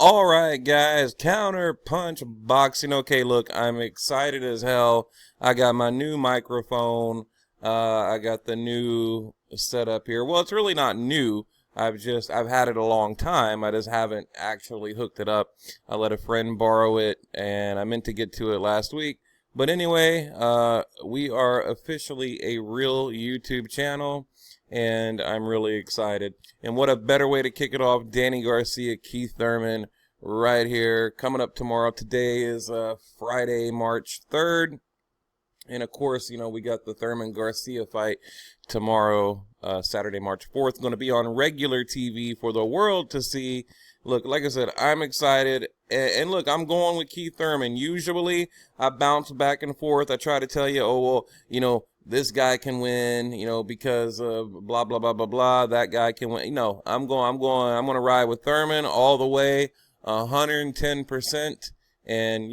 All right, guys, counter punch boxing. Okay, look, I'm excited as hell. I got my new microphone. I got the new setup here. Well, it's really not new. I've had it a long time. I just haven't actually hooked it up. I let a friend borrow it, and I meant to get to it last week. But anyway, we are officially a real YouTube channel, and I'm really excited. And what a better way to kick it off, Danny Garcia, Keith Thurman, right here, coming up tomorrow. Today is Friday, March 3rd. And of course, we got the Thurman Garcia fight tomorrow, Saturday, March 4th. Going to be on regular TV for the world to see. Look, like I said, I'm excited. And look, I'm going with Keith Thurman. Usually, I bounce back and forth. I try to tell you, oh, well, this guy can win, because blah, blah, blah, blah, blah. That guy can win. I'm going to ride with Thurman all the way, 110%. And,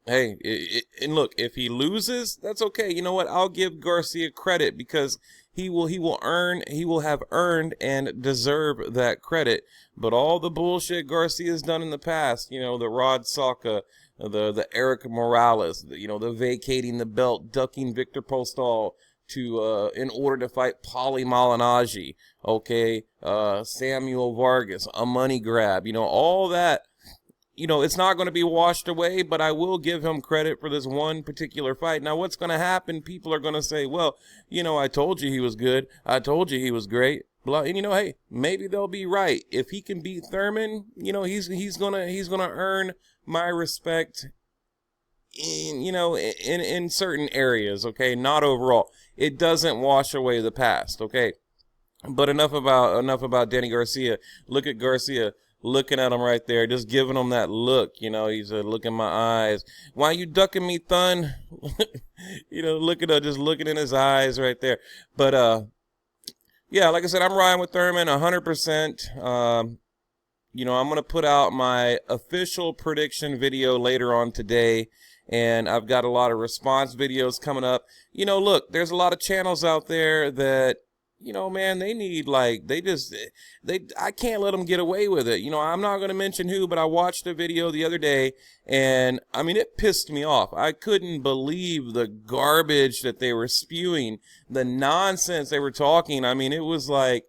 hey, and look, if he loses, that's okay. You know what? I'll give Garcia credit because he will have earned and deserve that credit. But all the bullshit Garcia's done in the past, the Rod Saka, the Eric Morales, the vacating the belt, ducking Victor Postol to in order to fight Paulie Malignaggi, okay, Samuel Vargas, a money grab, all that. It's not going to be washed away, but I will give him credit for this one particular fight. Now, what's going to happen? People are going to say, well, I told you he was good. I told you he was great. Blah. And, hey, maybe they'll be right. If he can beat Thurman, he's going to earn my respect in certain areas, okay? Not overall. It doesn't wash away the past, okay? But enough about Danny Garcia. Look at Garcia. Looking at him right there, just giving him that look, he's look in my eyes. Why you ducking me, Thun? Just looking in his eyes right there. But, yeah, like I said, I'm riding with Thurman 100%. I'm going to put out my official prediction video later on today, and I've got a lot of response videos coming up. Look, there's a lot of channels out there that, man, they need, I can't let them get away with it. I'm not going to mention who, but I watched a video the other day, and, it pissed me off. I couldn't believe the garbage that they were spewing, the nonsense they were talking. It was like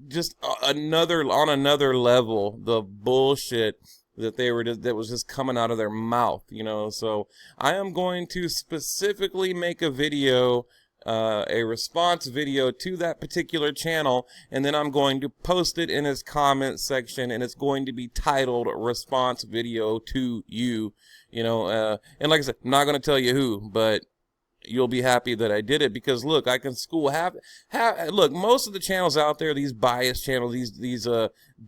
just on another level, the bullshit that was just coming out of their mouth, So I am going to specifically make a video, a response video to that particular channel, and then I'm going to post it in his comment section, and it's going to be titled response video to you, and like I said, I'm not going to tell you who, but you'll be happy that I did it because look, I can school look, most of the channels out there, these biased channels, these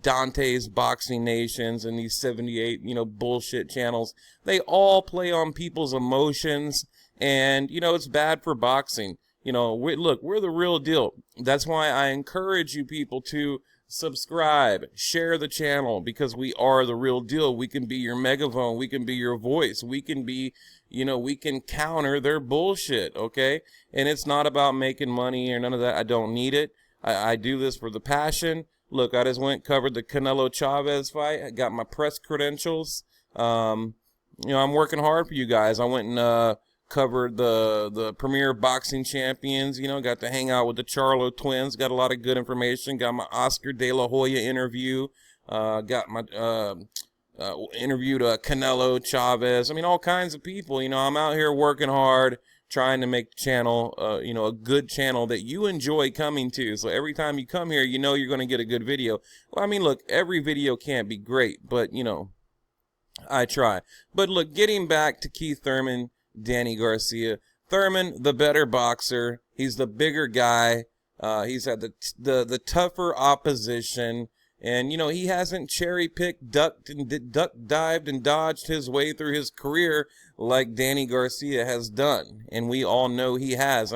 Dante's Boxing Nations and these 78, bullshit channels, they all play on people's emotions, and, it's bad for boxing. We're the real deal. That's why I encourage you people to subscribe, share the channel, because we are the real deal. We can be your megaphone. We can be your voice. We can be, we can counter their bullshit, okay? And it's not about making money or none of that. I don't need it. I do this for the passion. Look, I just covered the Canelo Chavez fight. I got my press credentials. I'm working hard for you guys. I went and, covered the premier boxing champions, got to hang out with the Charlo twins, got a lot of good information, got my Oscar De La Hoya interview, got my interviewed Canelo Chavez, all kinds of people. I'm out here working hard, trying to make the channel, a good channel that you enjoy coming to. So every time you come here, you're going to get a good video. Well, look, every video can't be great, but, I try. But look, getting back to Keith Thurman, Danny Garcia. Thurman, the better boxer. He's the bigger guy. He's had the tougher opposition. And, he hasn't cherry-picked, ducked, dived, and dodged his way through his career like Danny Garcia has done. And we all know he has.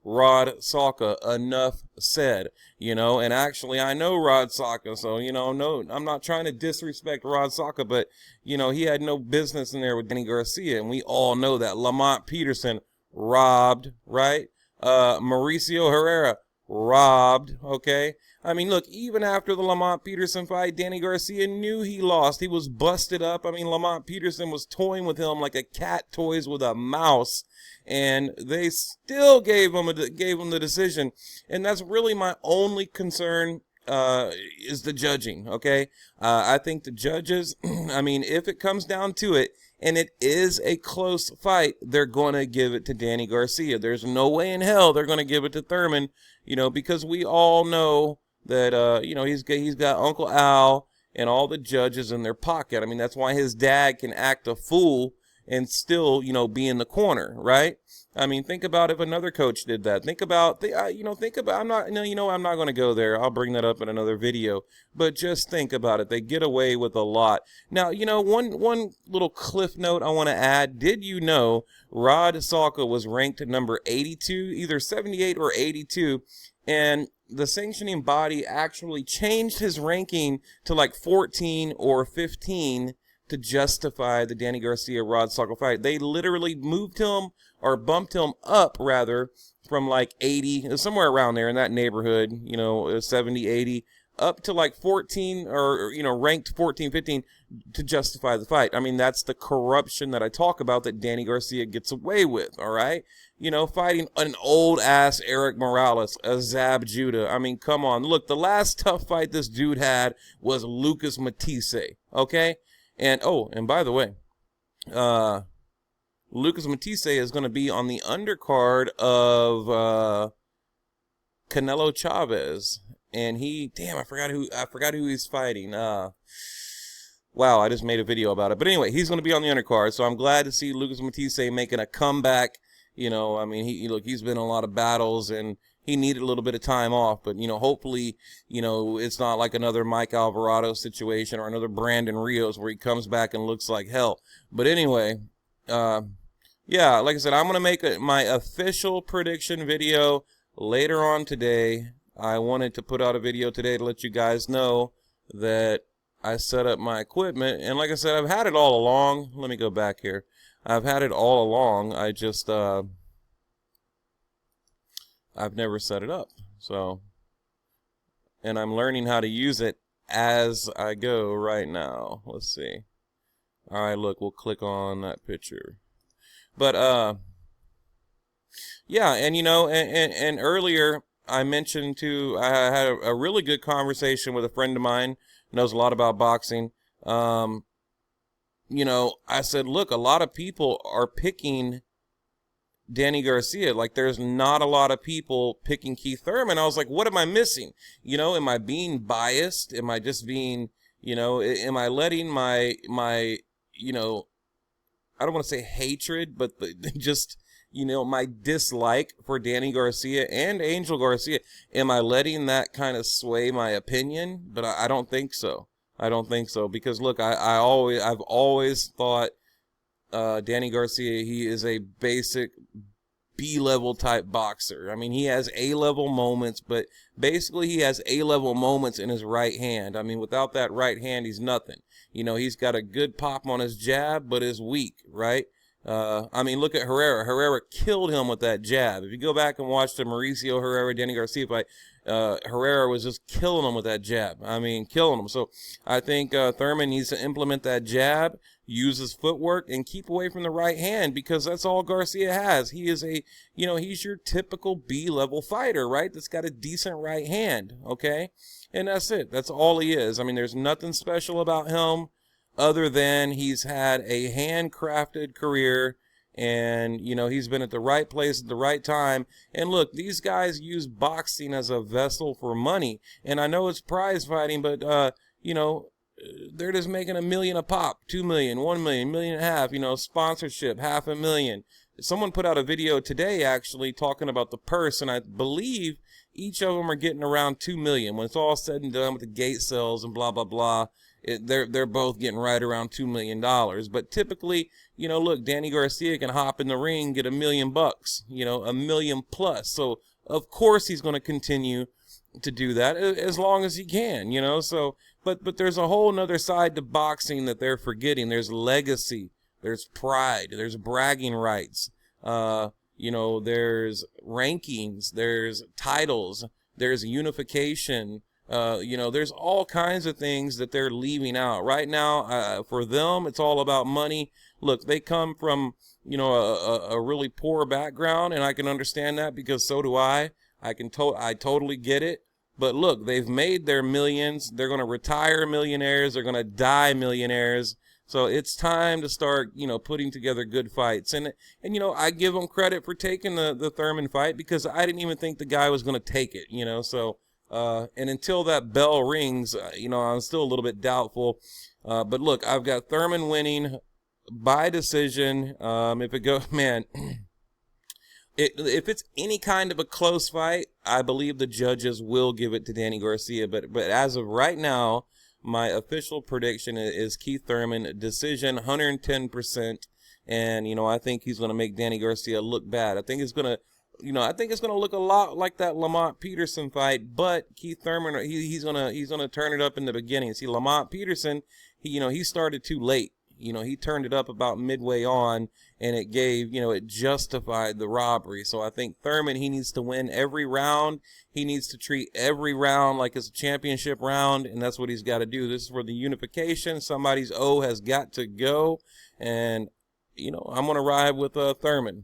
Rod Saka, enough said, And actually, I know Rod Saka, so, no, I'm not trying to disrespect Rod Saka, but, he had no business in there with Danny Garcia. And we all know that. Lamont Peterson robbed, right? Mauricio Herrera robbed, okay? I mean, look, even after the Lamont Peterson fight, Danny Garcia knew he lost. He was busted up. I mean, Lamont Peterson was toying with him like a cat toys with a mouse, and they still gave him the decision. And that's really my only concern, is the judging, okay? I think the judges, I mean, if it comes down to it, and it is a close fight, they're going to give it to Danny Garcia. There's no way in hell they're going to give it to Thurman, because we all know that, he's got Uncle Al and all the judges in their pocket. I mean, that's why his dad can act a fool and still, be in the corner, right? I mean, think about if another coach did that. Think about, I'm not, I'm not going to go there. I'll bring that up in another video. But just think about it. They get away with a lot. Now, one little cliff note I want to add. Did you know Rod Salka was ranked number 82, either 78 or 82, and the sanctioning body actually changed his ranking to like 14 or 15 to justify the Danny Garcia-Rod Salka fight. They literally moved him, or bumped him up, rather, from like 80, somewhere around there in that neighborhood, 70, 80, up to like 14, or, ranked 14, 15 to justify the fight. I mean, that's the corruption that I talk about that Danny Garcia gets away with, all right? Fighting an old-ass Eric Morales, a Zab Judah. I mean, come on. Look, the last tough fight this dude had was Lucas Matisse, okay? And, and by the way, Lucas Matisse is going to be on the undercard of Canelo Chavez, and I forgot who he's fighting. Wow, I just made a video about it. But anyway, he's going to be on the undercard, so I'm glad to see Lucas Matisse making a comeback. I mean, he's been in a lot of battles, and he needed a little bit of time off, but, hopefully, it's not like another Mike Alvarado situation or another Brandon Rios where he comes back and looks like hell. But anyway, yeah, like I said, I'm going to make my official prediction video later on today. I wanted to put out a video today to let you guys know that I set up my equipment. And like I said, I've had it all along. Let me go back here. I've had it all along. I just, I've never set it up. So, and I'm learning how to use it as I go right now. Let's see. All right, look, we'll click on that picture. But, yeah, and, and earlier I mentioned I had a really good conversation with a friend of mine, knows a lot about boxing. I said, look, a lot of people are picking Danny Garcia. Like, there's not a lot of people picking Keith Thurman. I was like, what am I missing? Am I being biased? Am I just being, am I letting my, I don't want to say hatred, but just, my dislike for Danny Garcia and Angel Garcia, am I letting that kind of sway my opinion? But I don't think so. I don't think so, because look, I've always thought Danny Garcia, he is a basic B-level type boxer. I mean, he has A-level moments, but basically he has A-level moments in his right hand. I mean, without that right hand, he's nothing. He's got a good pop on his jab, but is weak, right? I mean, look at Herrera. Herrera killed him with that jab. If you go back and watch the Mauricio Herrera, Danny Garcia fight, Herrera was just killing him with that jab. I mean, killing him. So I think Thurman needs to implement that jab, use his footwork, and keep away from the right hand, because that's all Garcia has. He is he's your typical B-level fighter, right? That's got a decent right hand, okay? And that's it. That's all he is. I mean, there's nothing special about him other than he's had a handcrafted career, and, he's been at the right place at the right time. And look, these guys use boxing as a vessel for money. And I know it's prize fighting, but, they're just making $1 million a pop, $2 million, $1 million, $1.5 million, sponsorship, $500,000. Someone put out a video today actually talking about the purse, and I believe each of them are getting around $2 million. When it's all said and done with the gate sales and blah, blah, blah, they're both getting right around $2 million. But typically, look, Danny Garcia can hop in the ring, get $1 million bucks, $1 million plus. So of course he's going to continue to do that as long as he can, so, but there's a whole nother side to boxing that they're forgetting. There's legacy, there's pride, there's bragging rights, there's rankings, there's titles, There's unification. There's all kinds of things that they're leaving out right now. For them, it's all about money. Look, they come from, a really poor background, and I can understand that because so do I. I totally get it. But look, they've made their millions. They're going to retire millionaires. They're going to die millionaires. So it's time to start, putting together good fights. And I give them credit for taking the Thurman fight because I didn't even think the guy was going to take it, So, and until that bell rings, I'm still a little bit doubtful. But look, I've got Thurman winning by decision. If it goes, man, if it's any kind of a close fight, I believe the judges will give it to Danny Garcia. But as of right now, my official prediction is Keith Thurman, decision 110%. And, I think he's going to make Danny Garcia look bad. I think it's going to look a lot like that Lamont Peterson fight, but Keith Thurman, he's going to turn it up in the beginning. See, Lamont Peterson, he started too late. He turned it up about midway on, and it gave, it justified the robbery. So I think Thurman, he needs to win every round. He needs to treat every round like it's a championship round, and that's what he's got to do. This is for the unification. Somebody's O has got to go, and, I'm going to ride with Thurman.